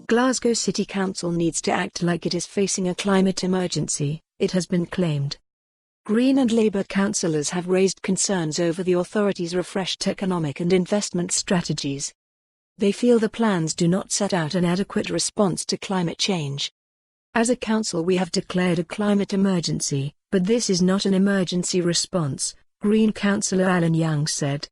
Glasgow City Council needs to act like it is facing a climate emergency, it has been claimed. Green and Labour councillors have raised concerns over the authority's refreshed economic and investment strategies. They feel the plans do not set out an adequate response to climate change. As a council we have declared a climate emergency, but this is not an emergency response, Green councillor Allan Young said.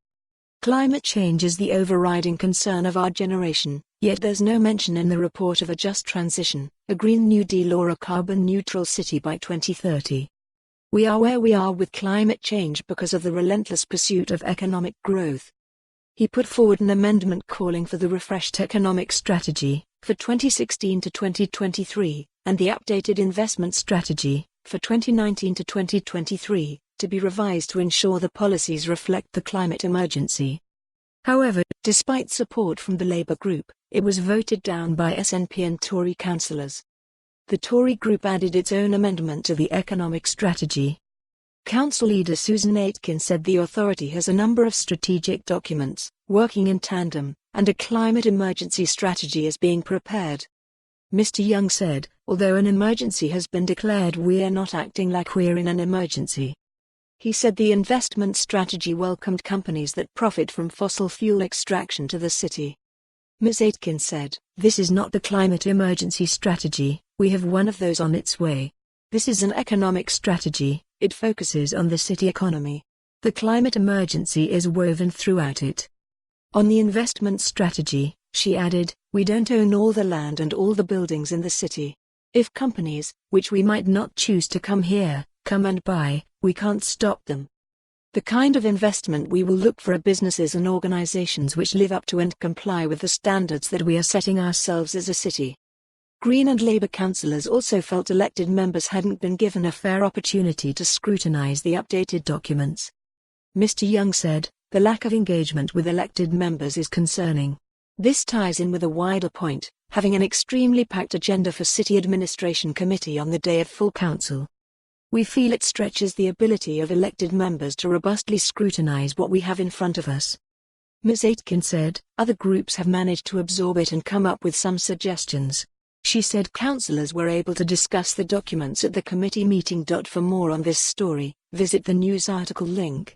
Climate change is the overriding concern of our generation, yet there's no mention in the report of a just transition, a Green New Deal or a carbon-neutral city by 2030. We are where we are with climate change because of the relentless pursuit of economic growth. He put forward an amendment calling for the refreshed economic strategy, for 2016 to 2023, and the updated investment strategy, for 2019 to 2023, to be revised to ensure the policies reflect the climate emergency. However, despite support from the Labour group, it was voted down by SNP and Tory councillors. The Tory group added its own amendment to the economic strategy. Council leader Susan Aitken said the authority has a number of strategic documents, working in tandem, and a climate emergency strategy is being prepared. Mr. Young said, although an emergency has been declared, we are not acting like we're in an emergency. He said the investment strategy welcomed companies that profit from fossil fuel extraction to the city. Ms. Aitken said, "This is not the climate emergency strategy, we have one of those on its way. This is an economic strategy, it focuses on the city economy. The climate emergency is woven throughout it." On the investment strategy, she added, "We don't own all the land and all the buildings in the city. If companies, which we might not choose to come here, come and buy, we can't stop them. The kind of investment we will look for are businesses and organizations which live up to and comply with the standards that we are setting ourselves as a city." Green and Labour councillors also felt elected members hadn't been given a fair opportunity to scrutinise the updated documents. Mr. Young said, "The lack of engagement with elected members is concerning. This ties in with a wider point, having an extremely packed agenda for City Administration Committee on the day of full council. We feel it stretches the ability of elected members to robustly scrutinise what we have in front of us." Ms. Aitken said, "Other groups have managed to absorb it and come up with some suggestions." She said councillors were able to discuss the documents at the committee meeting. For more on this story, visit the news article link.